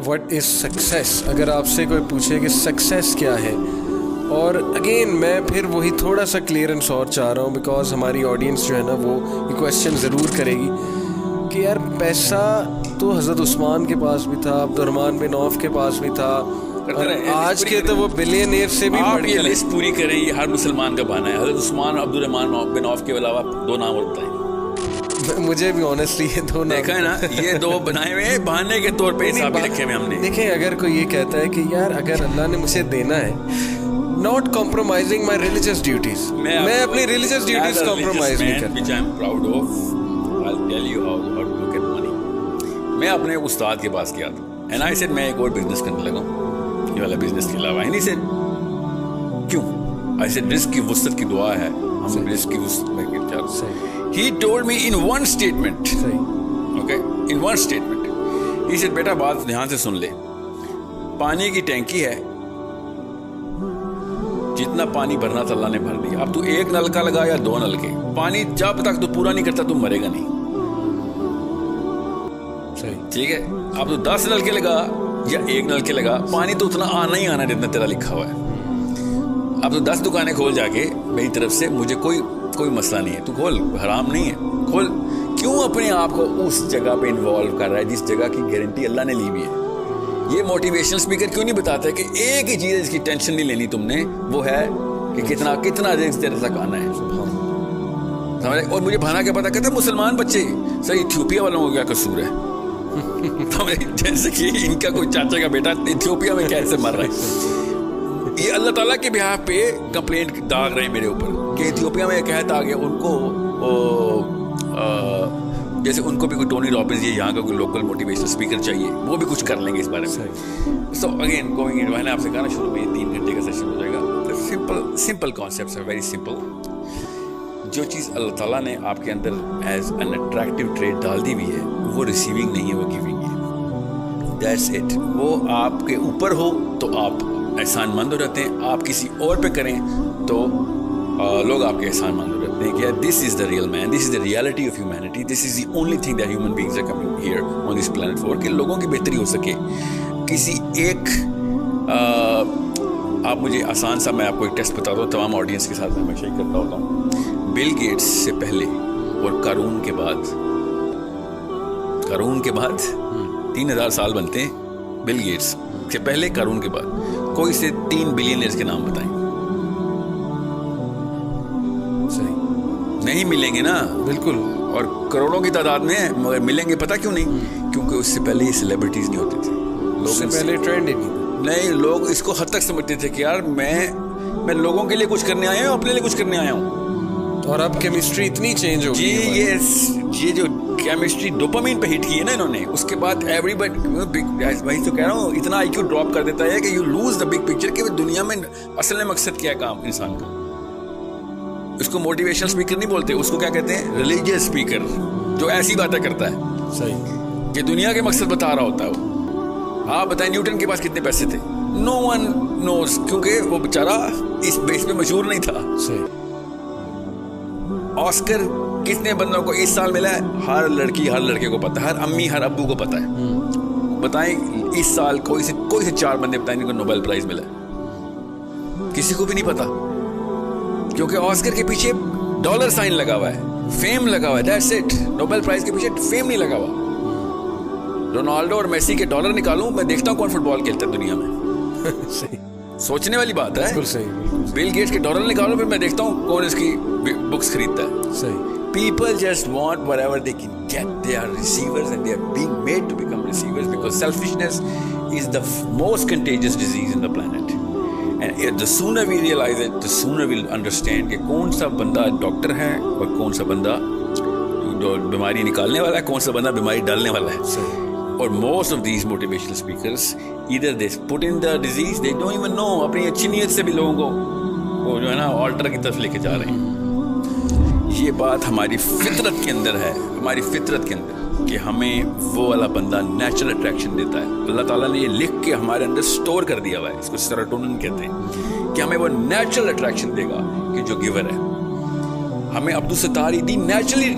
What is success? اگر آپ سے کوئی پوچھے کہ سکسیس کیا ہے، اور اگین میں پھر وہی تھوڑا سا کلیئرنس اور چاہ رہا ہوں، بیکاز ہماری آڈینس جو ہے نا وہ یہ کویشچن ضرور کرے گی کہ یار پیسہ تو حضرت عثمان کے پاس بھی تھا، عبد الرحمن بن عوف کے پاس بھی تھا، اور آج کے تو وہ بلینئر سے بھی بڑھ یہ لسٹ پوری کریں، یہ ہر مسلمان کا بہانا ہے. حضرت عثمان عبد الرحمن بن عوف کے علاوہ 2 نام اور بتائیں. مجھے بھی آنیسٹلی یہ 2 نام دیکھا ہے نا، یہ 2 بنائے ہوئے بہانے کے طور پہ حساب رکھے ہوئے ہم نے. دیکھیں اگر کوئی یہ کہتا ہے کہ یار اگر اللہ نے مجھے دینا ہے، not compromising my religious duties, میں اپنی religious duties compromise نہیں کرتا. which I am proud of. I'll tell you how to look at money. میں اپنے استاد کے پاس گیا تھا and I said میں ایک اور بزنس کرنے لگا ہوں یہ والا بزنس کے علاوہ. and he said کیوں؟ I said رزق کی وسعت کی دعا ہے، ہم رزق کی وسعت میں چاہتے ہیں. He told me in one statement, okay, in one statement, he said بیٹا بات دھیان سے سن لے، پانی کی ٹینکی ہے، جتنا پانی بھرنا تھا اللہ نے بھر دیا. اب تو 1 نلکا لگا یا 2 نلکے، پانی جب تک تو پورا نہیں کرتا تو مرے گا نہیں. ٹھیک ہے، اب تو 10 نلکے لگا یا 1 نلکے لگا، پانی تو اتنا آنا ہی آنا جتنا تیرا لکھا ہوا ہے. اب تو 10 دکانیں کھول جا کے میری طرف سے، مجھے کوئی مسئلہ نہیں ہے، تو کھول، حرام نہیں ہے، کھول. کیوں اپنے آپ کو اس جگہ پہ انوالو کر رہا ہے جس جگہ کی گارنٹی اللہ نے لی ہوئی ہے؟ یہ موٹیویشنل اسپیکر کیوں نہیں بتاتا کہ ایک ہی چیز جس کی ٹینشن نہیں لینی تم نے، وہ ہے کہ کتنا رزق تیرے تک آنا ہے. سمجھ؟ اور مجھے بھانا کیا پتا کہتا مسلمان بچے سر ایتھیوپیا والوں کو کیا قصور ہے؟ جیسے کہ ان کا کوئی چاچا کا بیٹا ایتھیوپیا میں کیسے مر رہا ہے. یہ اللہ تعالیٰ کے بہاف پہ کمپلینٹ داغ رہے ہیں میرے اوپر کہ ایتھیوپیا میں کہتا آ گیا ان کو جیسے ان کو بھی کوئی ٹونی رابنز یا یہاں کا کوئی لوکل موٹیویشنل اسپیکر چاہیے، وہ بھی کچھ کر لیں گے اس بارے میں. سو اگین گوئنگ ان، میں نے آپ سے کہا نا شروع میں 3 گھنٹے کا سیشن ہو جائے گا. سمپل کانسیپٹس ہیں، ویری سمپل. جو چیز اللہ تعالیٰ نے آپ کے اندر ایز این اٹریکٹیو ٹریٹ ڈال دی ہوئی ہے وہ ریسیونگ نہیں ہے، وہ گیونگ ہے. That's it. وہ آپ کے اوپر ہو تو آپ احسان مند ہو جاتے ہیں، آپ کسی اور پہ کریں تو لوگ آپ کے احسان مند ہو جاتے ہیں کہ this is the real man, this is the reality of humanity, this is the only thing that human beings are coming here on this planet for, کہ لوگوں کی بہتری ہو سکے. کسی ایک آپ مجھے آسان سا، میں آپ کو ایک ٹیسٹ بتاتا ہوں، تمام آڈینس کے ساتھ میں ہمیشہ ہی کرتا ہوتا ہوں. بل گیٹس سے پہلے اور قارون کے بعد 3000 سال بنتے ہیں. بل گیٹس سے پہلے، قارون کے بعد کوئی سے 3 بلینئرز کے نام بتائیں. صحیح نہیں ملیں گے نا، بالکل، اور کروڑوں کی تعداد میں ہیں، مگر ملیں گے پتہ کیوں نہیں؟ کیونکہ اس سے پہلے یہ سیلیبریٹیز نہیں ہوتے تھے، لوگ سے پہلے ٹرینڈ ہی نہیں. لوگ اس کو حد تک سمجھتے تھے کہ یار میں لوگوں کے لیے کچھ کرنے آیا ہوں، اپنے لیے کچھ کرنے آیا ہوں. اور اب کیمسٹری اتنی چینج ہو گئی ہے. یہ جو کیمسٹری ڈوپامین پہ ہٹ کی ہے نا انہوں نے، اس کے بعد ایوری بڈی، وہی تو کہہ رہا ہوں، اتنا آئی کیو ڈراپ کر دیتا ہے کہ you lose the big picture کہ دنیا میں اصل میں مقصد کیا ہے کام انسان کا. اس کو موٹیویشنل اسپیکر نہیں بولتے، اس کو کیا کہتے ہیں؟ ریلیجیس اسپیکر، جو ایسی باتیں کرتا ہے. صحیح، کہ دنیا کے مقصد بتا رہا ہوتا ہے وہ. آپ بتائیں نیوٹن کے پاس کتنے پیسے تھے؟ نو ون نوز، کیونکہ وہ بیچارہ اس بیس پہ مشہور نہیں تھا. صحیح. آسکر کتنے بندوں کو اس سال ملا ہے؟ ہر لڑکی ہر لڑکے کو پتا ہے، ہر امی ہر ابو کو پتا ہے. بتائیں اس سال کوئی سے 4 بندے بتائیں جن کو نوبل پرائز ملا ہے؟ کسی کو بھی نہیں پتا، کیونکہ آسکر کے پیچھے ڈالر سائن لگا ہوا ہے، فیم لگا ہوا ہے. That's it. نوبل پرائز کے پیچھے فیم نہیں لگا ہوا. رونالڈو اور میسی کے ڈالر نکالوں، میں دیکھتا ہوں کون فٹ بال کھیلتا ہے دنیا میں. صحیح، سوچنے والی بات ہے. بالکل صحیح. بل گیٹس کے ڈالر نکالو، پھر میں دیکھتا ہوں کون اس کی بکس خریدتا ہے. صحیح. People just want whatever they can get. They are receivers and they are being made to become receivers because selfishness is the most contagious disease in the planet. And the sooner we realize it, the sooner we'll understand کہ کون سا بندہ doctor ہے اور کون سا بندہ جو بیماری نکالنے والا ہے، کون سا بندہ بیماری ڈالنے والا ہے. صحیح. اور most of these motivational speakers either they put in the disease, they don't even know. اپنی اچھی نیت سے بھی لوگوں کو وہ جو ہے نا آلٹر کی طرف لے کے جا رہے ہیں. یہ بات ہماری فطرت کے اندر ہے، ہماری فطرت کے اندر، کہ ہمیں وہ والا بندہ نیچرل اٹریکشن دیتا ہے. اللہ تعالیٰ نے یہ لکھ کے ہمارے اندر سٹور کر دیا ہوا ہے، اس کو سیروٹونن کہتے ہیں، کہ ہمیں وہ نیچرل اٹریکشن دے گا کہ جو گیور ہے. ہمیں Abdul Sattar Edhi naturally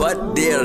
But they are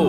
oh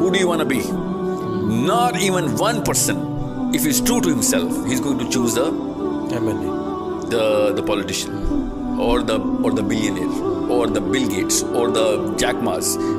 Who do you want to be? Not even one person, if he's true to himself, he's going to choose the politician or the billionaire or the Bill Gates or the Jack Ma's.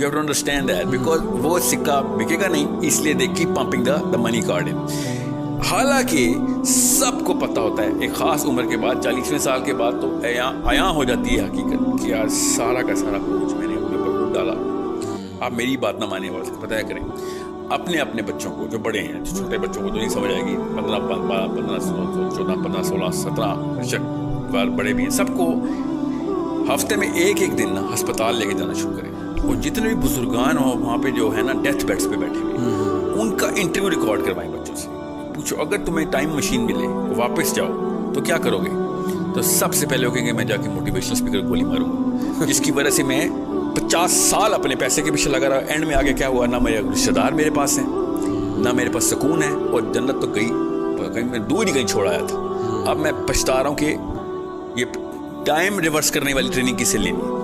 You have to understand that because وہ سکہ بکے گا نہیں, اس لیے they keep pumping the money card in. حالانکہ سب کو پتہ ہوتا ہے ایک خاص عمر کے بعد 40ویں سال کے بعد تو عیاں ہو جاتی ہے حقیقت کہ یار سارا کا سارا کچھ میں نے اپنے اوپر ڈالا. آپ میری بات نہ مانیں اور بتایا کریں اپنے بچوں کو, جو بڑے ہیں, جو چھوٹے بچوں کو تو نہیں سمجھ آئے گی, 15 16 17 بڑے بھی ہیں, سب کو ہفتے میں ایک دن نا ہسپتال لے کے جانا شروع کریں. اور جتنے بھی بزرگان ہو وہاں پہ جو ہے نا ڈیتھ بیڈس پہ بیٹھے ہوئے, ان کا انٹرویو ریکارڈ کروائیں بچوں سے. پوچھو اگر تمہیں ٹائم مشین ملے واپس جاؤ تو کیا کرو گے؟ تو سب سے پہلے ہوگے کہ میں جا کے موٹیویشنل اسپیکر گولی ماروں, جس کی وجہ سے میں 50 سال اپنے پیسے کے پیچھے لگا رہا. اینڈ میں آگے کیا ہوا, نہ میرے رشتے دار میرے پاس ہیں, نہ میرے پاس سکون ہے, اور جنت تو کہیں میں دور ہی کہیں چھوڑ آیا تھا. اب میں پچھتا رہا ہوں کہ یہ ٹائم ریورس کرنے والی ٹریننگ کس سے لینی.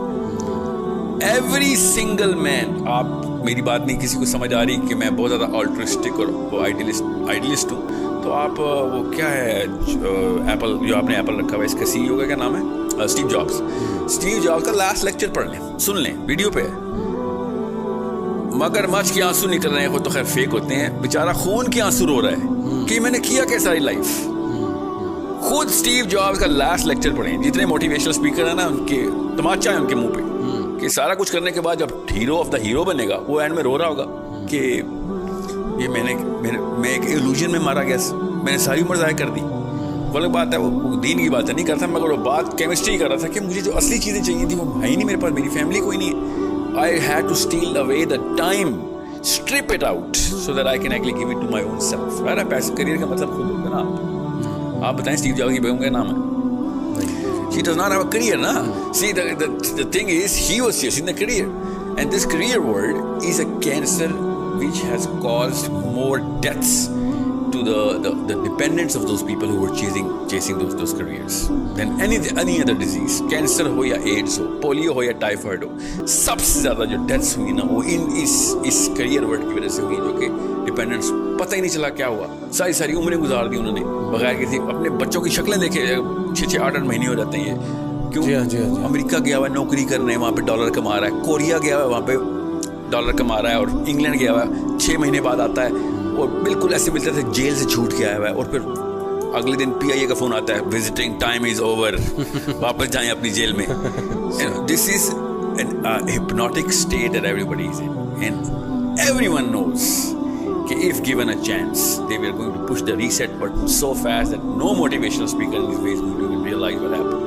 ایوری سنگل مین, آپ میری بات نہیں کسی کو سمجھ آ رہی کہ میں بہت زیادہ آلٹرسٹک اور وہ آئیڈیلسٹ ہوں, تو آپ وہ کیا ہے ایپل, جو آپ نے ایپل رکھا ہوا ہے, اس کا CEO کا کیا نام ہے, اسٹیو جابس کا لاسٹ لیکچر پڑھ لیں, سن لیں, ویڈیو پہ ہے. مگر مچھ کے آنسو نکل رہے ہیں, وہ تو خیر فیک ہوتے ہیں, بیچارہ خون کے آنسو رو رہا ہے کہ میں نے کیا کیا ساری لائف. خود اسٹیو جابس کا لاسٹ لیکچر پڑھیں. جتنے موٹیویشنل اسپیکر ہیں نا, ان کے تماچا ہے ان کے منہ پہ کہ سارا کچھ کرنے کے بعد جب ہیرو آف دا ہیرو بنے گا, وہ اینڈ میں رو رہا ہوگا کہ یہ میں ایک ایلوژن میں مارا گیا, میں نے ساری عمر ضائع کر دی. غلط بات ہے, وہ دین کی بات ہے نہیں کرتا, مگر وہ بات کیمسٹری کر رہا تھا کہ مجھے جو اصلی چیزیں چاہیے تھیں وہ ہے ہی نہیں میرے پاس, میری فیملی کوئی نہیں ہے. I had to steal away the time, strip it out so that I can actually give it to my own self. میرا پیسے کریئر کا مطلب خود ہوگا نا. آپ بتائیں اسٹیو جابس کی بیگم کا نام ہے, she does not have a career na. See the thing is he was chasing the career, and this career word is a cancer which has caused more deaths to the dependents of those people who were chasing those careers than any other disease. Cancer ho ya AIDS ho, polio ho ya typhoid ho, سب سے زیادہ جو deaths ہوئی نا وہ اس career word کی وجہ سے ہوئی, جو کہ ڈپینڈنٹس پتہ ہی نہیں چلا کیا ہوا. ساری عمریں گزار دی انہوں نے بغیر کسی, اپنے بچوں کی شکلیں دیکھے 6-8 مہینے ہو جاتے ہیں. کیوں؟ امریکہ گیا ہوا ہے نوکری کرنے, وہاں پہ ڈالر کما رہا ہے. کوریا گیا ہوا ہے, وہاں پہ ڈالر کما رہا ہے. اور انگلینڈ گیا ہوا ہے, 6 مہینے بعد آتا ہے اور بالکل ایسے ملتا تھا جیل سے چھوٹ کے آیا ہوا ہے, اور پھر اگلے دن PIA کا فون آتا ہے, وزٹنگ ٹائم از اوور, واپس جائیں اپنی جیل میں. دس از a hypnotic state that everybody is in, and everyone knows that if given a chance they were going to push the reset button so fast that no motivational speaker in this way is going to even realize what happened.